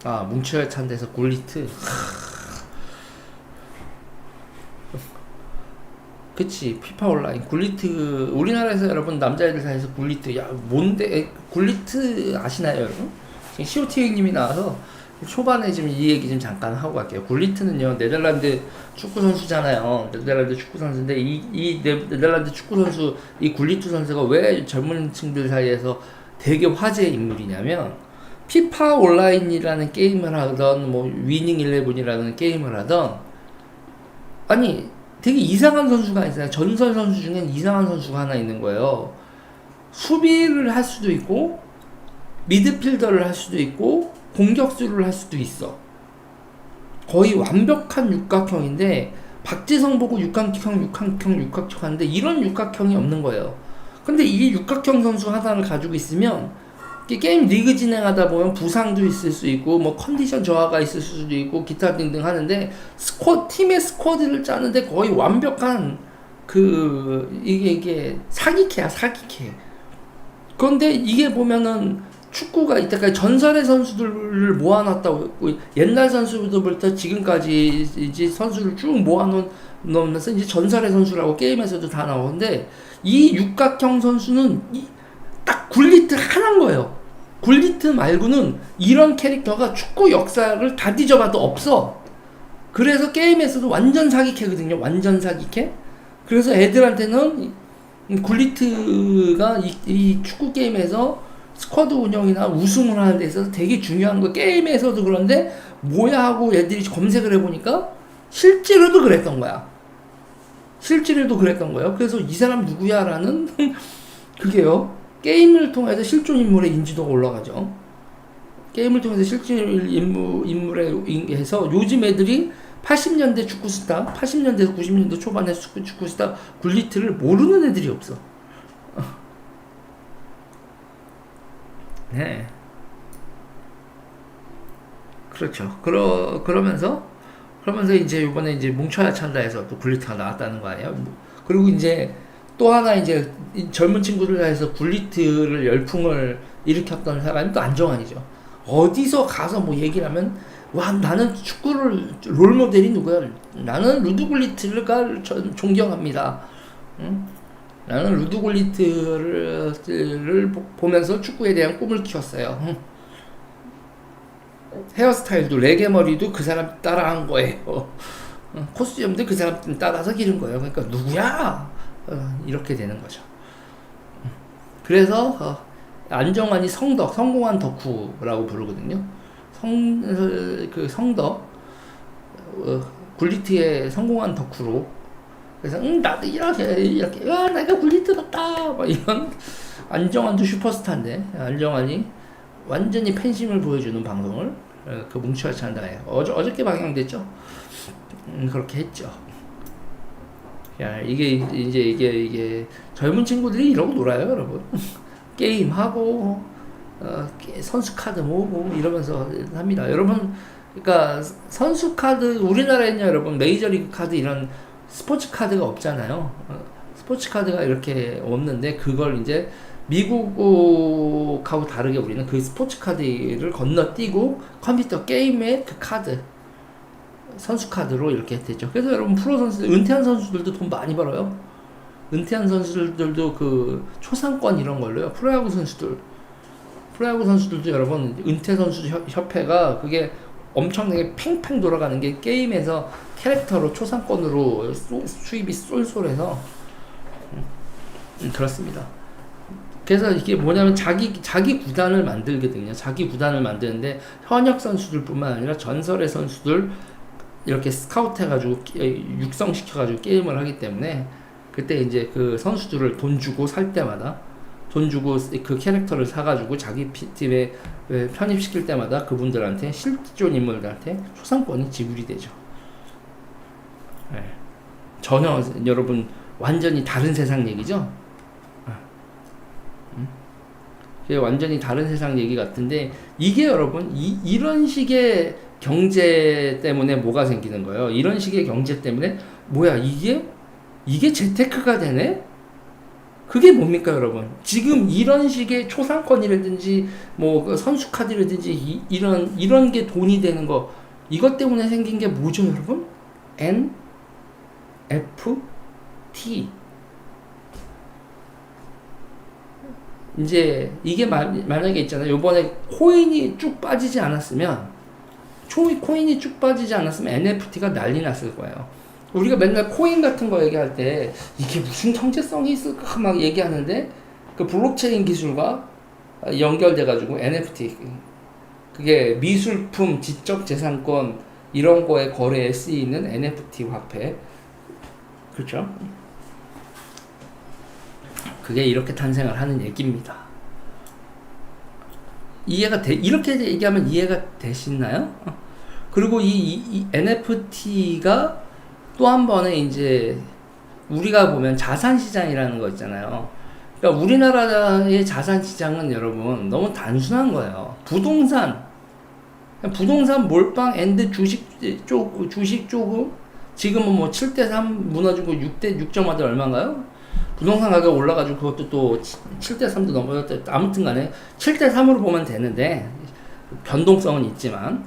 아, 뭉쳐야 찬데서 굴리트. 그치, 피파 온라인 굴리트. 우리나라에서 여러분 남자애들 사이에서 굴리트, 야 뭔데 굴리트 아시나요 여러분? 지금 COT님이 나와서 초반에 지금 이 얘기 좀 잠깐 하고 갈게요. 굴리트는요, 네덜란드 축구 선수잖아요. 네덜란드 축구 선수인데 이 네덜란드 축구 선수 이 굴리트 선수가 왜 젊은 층들 사이에서 되게 화제의 인물이냐면, 피파 온라인이라는 게임을 하던 뭐 위닝 11이라는 게임을 하던, 아니 되게 이상한 선수가 있어요. 전설 선수 중엔 이상한 선수가 하나 있는 거예요. 수비를 할 수도 있고 미드필더를 할 수도 있고 공격수를 할 수도 있어. 거의 완벽한 육각형인데, 박지성 보고 육각형 하는데 이런 육각형이 없는 거예요. 근데 이 육각형 선수 하나를 가지고 있으면 게임 리그 진행하다 보면 부상도 있을 수 있고 뭐 컨디션 저하가 있을 수도 있고 기타 등등 하는데, 팀의 스쿼드를 짜는데 거의 완벽한 이게 사기캐야, 사기캐. 그런데 이게 보면은 축구가 이때까지 전설의 선수들을 모아놨다고, 옛날 선수들부터 지금까지 이제 선수를 쭉 모아놓으면서 이제 전설의 선수라고 게임에서도 다 나오는데, 이 육각형 선수는 딱 굴리트 하나인 거예요. 굴리트 말고는 이런 캐릭터가 축구 역사를 다 뒤져봐도 없어. 그래서 게임에서도 완전 사기캐거든요. 완전 사기캐. 그래서 애들한테는 굴리트가 이 축구 게임에서 스쿼드 운영이나 우승을 하는 데 있어서 되게 중요한 거. 게임에서도 그런데 뭐야 하고 애들이 검색을 해보니까 실제로도 그랬던 거야. 실제로도 그랬던 거예요. 그래서 이 사람 누구야 라는 그게요, 게임을 통해서 실존 인물의 인지도가 올라가죠. 게임을 통해서 실존 인물에 해서 요즘 애들이 80년대 축구 스타, 80년대에서 90년대 초반의 축구 스타 굴리트를 모르는 애들이 없어. 네. 그렇죠. 그러면서 이제 이번에 이제 뭉쳐야 찬다에서 또 굴리트가 나왔다는 거 아니에요? 그리고 이제 또 하나 이제 젊은 친구들 사이에서 굴리트를 열풍을 일으켰던 사람이 또 안정환이죠. 어디서 가서 뭐 얘기를 하면, 와 나는 축구를 롤 모델이 누구야? 나는 루드 굴리트를 존경합니다. 응? 나는 루드 굴리트를 보면서 축구에 대한 꿈을 키웠어요. 응? 헤어스타일도 레게 머리도 그 사람 따라한 거예요. 코스튬도 그 사람 따라서 기른 거예요. 그러니까 누구야? 이렇게 되는 거죠. 그래서 안정환이 성공한 덕후라고 부르거든요. 성덕, 굴리트의 성공한 덕후로. 그래서 나도 이렇게 내가 굴리트 같다 막 이런. 안정환도 슈퍼스타인데, 안정환이 완전히 팬심을 보여주는 방송을 그 뭉쳐야 찬다에 어저께 방영됐죠. 그렇게 했죠. 야, 이게 젊은 친구들이 이러고 놀아요, 여러분. 게임하고 선수 카드 모으고 이러면서 합니다, 여러분. 그러니까 선수 카드, 우리나라에는 여러분 메이저리그 카드 이런 스포츠 카드가 없잖아요. 스포츠 카드가 이렇게 없는데, 그걸 이제 미국하고 다르게 우리는 그 스포츠 카드를 건너뛰고 컴퓨터 게임의 그 카드, 선수 카드로 이렇게 했죠. 그래서 여러분 프로 선수들, 은퇴한 선수들도 돈 많이 벌어요. 은퇴한 선수들도 그 초상권 이런 걸로요. 프로야구 선수들도 여러분 은퇴 선수 협회가 그게 엄청나게 팽팽 돌아가는 게, 게임에서 캐릭터로 초상권으로 수입이 쏠쏠해서 그렇습니다. 그래서 이게 뭐냐면 자기 구단을 만들거든요. 자기 구단을 만드는데 현역 선수들뿐만 아니라 전설의 선수들 이렇게 스카우트 해가지고 육성시켜가지고 게임을 하기 때문에, 그때 이제 그 선수들을 돈 주고 살 때마다, 돈 주고 그 캐릭터를 사가지고 자기 팀에 편입시킬 때마다 그분들한테, 실존 인물들한테 초상권이 지불이 되죠. 네. 전혀 여러분 완전히 다른 세상 얘기죠. 완전히 다른 세상 얘기 같은데, 이게 여러분 이런 식의 경제 때문에 뭐가 생기는 거예요? 이런 식의 경제 때문에 뭐야 이게 재테크가 되네? 그게 뭡니까, 여러분? 지금 이런 식의 초상권이라든지, 뭐, 그 선수 카드라든지, 이런 게 돈이 되는 거, 이것 때문에 생긴 게 뭐죠, 여러분? NFT. 이제, 이게 만약에 있잖아요. 요번에 코인이 쭉 빠지지 않았으면, 코인이 쭉 빠지지 않았으면 NFT가 난리 났을 거예요. 우리가 맨날 코인 같은 거 얘기할 때 이게 무슨 경제성이 있을까 막 얘기하는데 그 블록체인 기술과 연결돼 가지고 NFT 그게 미술품, 지적 재산권 이런 거에 거래에 쓰이는 NFT 화폐 그렇죠? 그게 이렇게 탄생을 하는 얘기입니다. 이렇게 얘기하면 이해가 되시나요? 그리고 이 NFT가 또 한 번에 이제 우리가 보면 자산시장이라는 거 있잖아요. 그러니까 우리나라의 자산시장은 여러분 너무 단순한 거예요. 부동산 몰빵 앤드 주식 쪽 지금은 뭐 7대3 무너지고 6.5대 얼마인가요? 부동산 가격 올라가지고 그것도 또 7대3도 넘어졌대. 아무튼 간에 7대3으로 보면 되는데 변동성은 있지만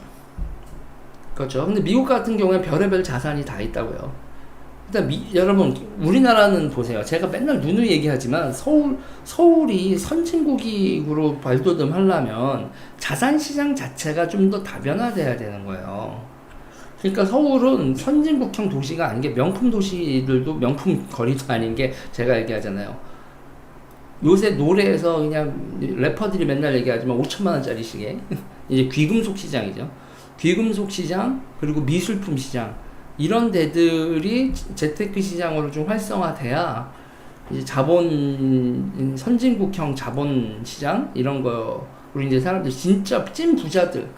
그렇죠. 근데 미국 같은 경우에 별의별 자산이 다 있다고요. 일단 여러분 우리나라는 보세요. 제가 맨날 누누이 얘기하지만 서울이 선진국으로 발돋움하려면 자산시장 자체가 좀 더 다변화돼야 되는 거예요. 그러니까 서울은 선진국형 도시가 아닌 게 명품 도시들도 명품 거리도 아닌 게 제가 얘기하잖아요. 요새 노래에서 그냥 래퍼들이 맨날 얘기하지만 5천만 원짜리 시계 이제 귀금속 시장이죠. 귀금속 시장 그리고 미술품 시장 이런 데들이 재테크 시장으로 좀 활성화돼야 이제 선진국형 자본 시장 이런 거로 이제 사람들 진짜 찐 부자들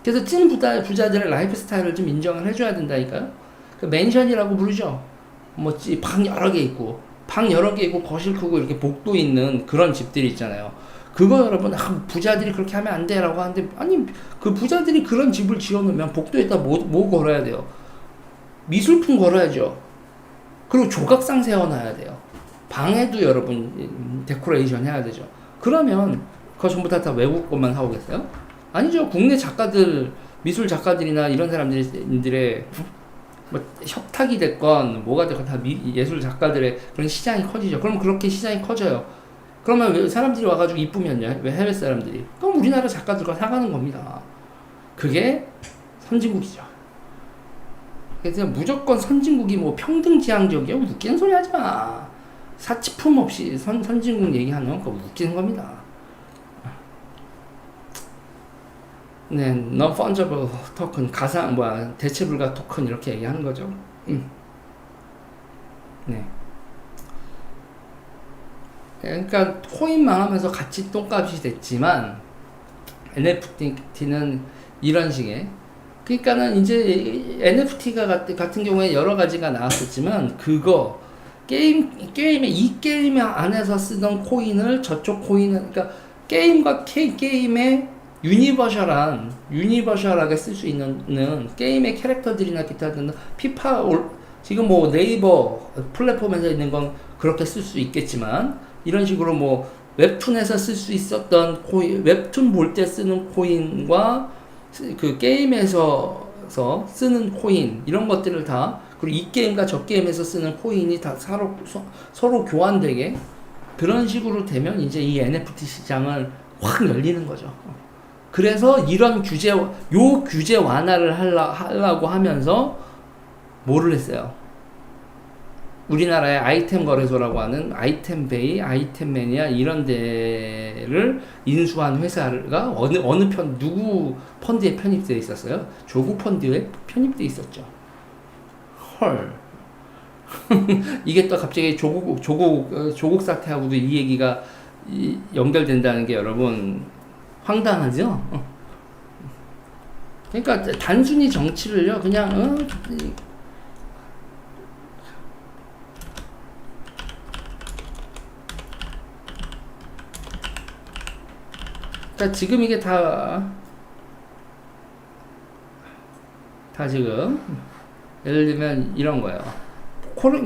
그래서 찐 부자들의 라이프 스타일을 좀 인정을 해줘야 된다니까요. 그 맨션이라고 부르죠. 뭐 방 여러 개 있고 거실 크고 이렇게 복도 있는 그런 집들이 있잖아요. 그거 여러분 부자들이 그렇게 하면 안 돼라고 하는데 아니 그 부자들이 그런 집을 지어놓으면 복도에다 뭐 걸어야 돼요? 미술품 걸어야죠. 그리고 조각상 세워놔야 돼요. 방에도 여러분 데코레이션 해야 되죠. 그러면 그거 전부 다 외국 것만 사오겠어요? 아니죠. 국내 작가들 미술 작가들이나 이런 사람들의 뭐 협탁이 됐건 뭐가 됐건 다 예술 작가들의 그런 시장이 커지죠. 그럼 그렇게 시장이 커져요. 그러면 왜 사람들이 와가지고 이쁘면요? 왜 해외 사람들이? 그럼 우리나라 작가들과 사가는 겁니다. 그게 선진국이죠. 그래서 무조건 선진국이 뭐 평등지향적이야? 웃기는 소리 하지 마. 사치품 없이 선진국 얘기하는 거 웃기는 겁니다. 네, non-fungible token, 대체 불가 토큰 이렇게 얘기하는 거죠. 네. 그러니까 코인 망하면서 같이 똥값이 됐지만 NFT는 이런 식의 그러니까는 이제 NFT가 같은 경우에 여러 가지가 나왔었지만 그거 이 게임 안에서 쓰던 코인을 저쪽 코인은 그러니까 게임과 게임의 유니버셜하게 쓸 수 있는 게임의 캐릭터들이나 기타 등등 지금 뭐 네이버 플랫폼에서 있는 건 그렇게 쓸 수 있겠지만 이런 식으로 뭐 웹툰에서 쓸 수 있었던 코인, 웹툰 볼 때 쓰는 코인과 그 게임에서 쓰는 코인 이런 것들을 다 그리고 이 게임과 저 게임에서 쓰는 코인이 다 서로 교환되게 그런 식으로 되면 이제 이 NFT 시장을 확 열리는 거죠. 그래서 이런 규제 완화를 하려고 하면서 뭐를 했어요? 우리나라의 아이템 거래소라고 하는 아이템베이, 아이템매니아 이런 데를 인수한 회사가 누구 펀드에 편입되어 있었어요? 조국 펀드에 편입되어 있었죠. 헐. 이게 또 갑자기 조국 사태하고도 이 얘기가 연결된다는 게 여러분 황당하죠? 그러니까 단순히 정치를요 그냥 그러니까 지금 이게 다 지금 예를 들면 이런 거예요.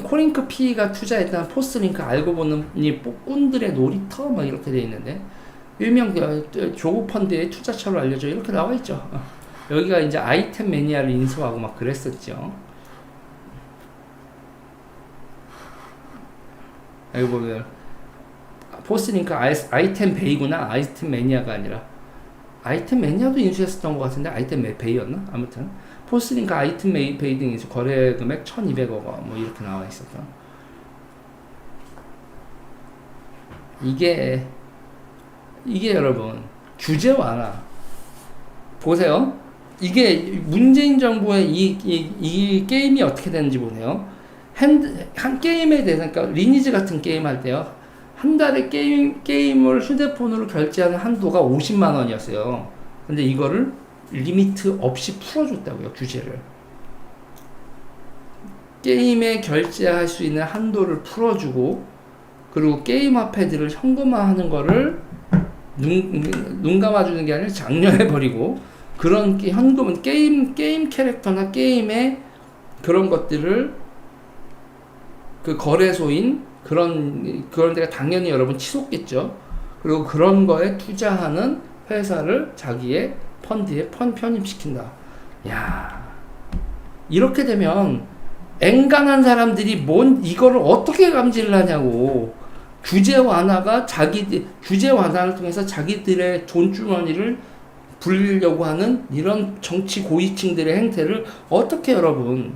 코링크 P가 투자했던 포스링크 알고 보니 꾼들의 놀이터 막 이렇게 돼 있는데 일명 조국 펀드의 투자처로 알려져 이렇게 나와 있죠. 여기가 이제 아이템 매니아를 인수하고 막 그랬었죠. 여기 보면 포스링크 아이템 베이구나. 아이템 매니아가 아니라 아이템 매니아도 인수했었던 것 같은데 아이템 베이였나? 아무튼 포스링크 아이템 베이 등 인수 거래 금액 1,200억 원 뭐 이렇게 나와 있었던. 이게 여러분 규제 완화 보세요. 이게 문재인 정부의 이 게임이 어떻게 되는지 보세요. 한 게임에 대해서, 그러니까 리니지 같은 게임 할 때요. 한 달에 게임을 휴대폰으로 결제하는 한도가 50만 원이었어요. 근데 이거를 리미트 없이 풀어줬다고요, 규제를. 게임에 결제할 수 있는 한도를 풀어주고, 그리고 게임 화폐들을 현금화하는 거를 눈 감아주는 게 아니라 장려해버리고, 그런 현금은 게임 캐릭터나 게임의 그런 것들을 그 거래소인 그런 데가 당연히 여러분 치솟겠죠. 그리고 그런 거에 투자하는 회사를 자기의 펀드에 편입시킨다. 야, 이렇게 되면 앵간한 사람들이 이거를 어떻게 감지를 하냐고. 규제 완화를 통해서 자기들의 돈주머니를 불리려고 하는 이런 정치 고위층들의 행태를 어떻게 여러분,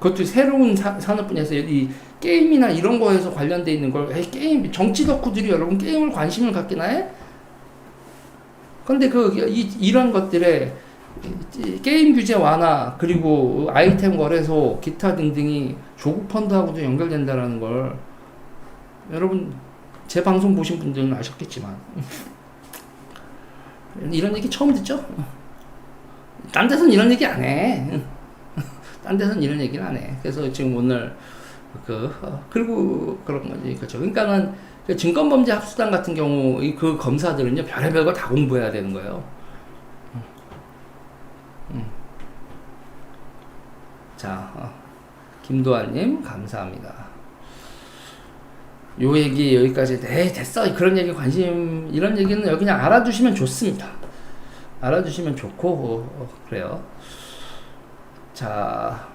그것도 새로운 산업 분야에서 이 게임이나 이런 거에서 관련돼 있는 걸 게임 정치 덕후들이 여러분 게임을 관심을 갖기나 해? 근데 이런 것들에 게임 규제 완화 그리고 아이템 거래소 기타 등등이 조국 펀드하고도 연결된다라는 걸 여러분 제 방송 보신 분들은 아셨겠지만 이런 얘기 처음 듣죠? 딴 데서는 이런 얘기 안 해. 딴 데서는 이런 얘기를 안 해. 그래서 지금 오늘 그리고 그런 거지. 그렇죠. 그러니까는 증권범죄 합수단 같은 경우 그 검사들은요 별의별 거 다 공부해야 되는 거예요. 자, 김도환님 감사합니다. 요 얘기 여기까지. 네, 됐어. 그런 얘기 이런 얘기는 여기 그냥 알아두시면 좋습니다. 알아두시면 좋고 그래요. 자.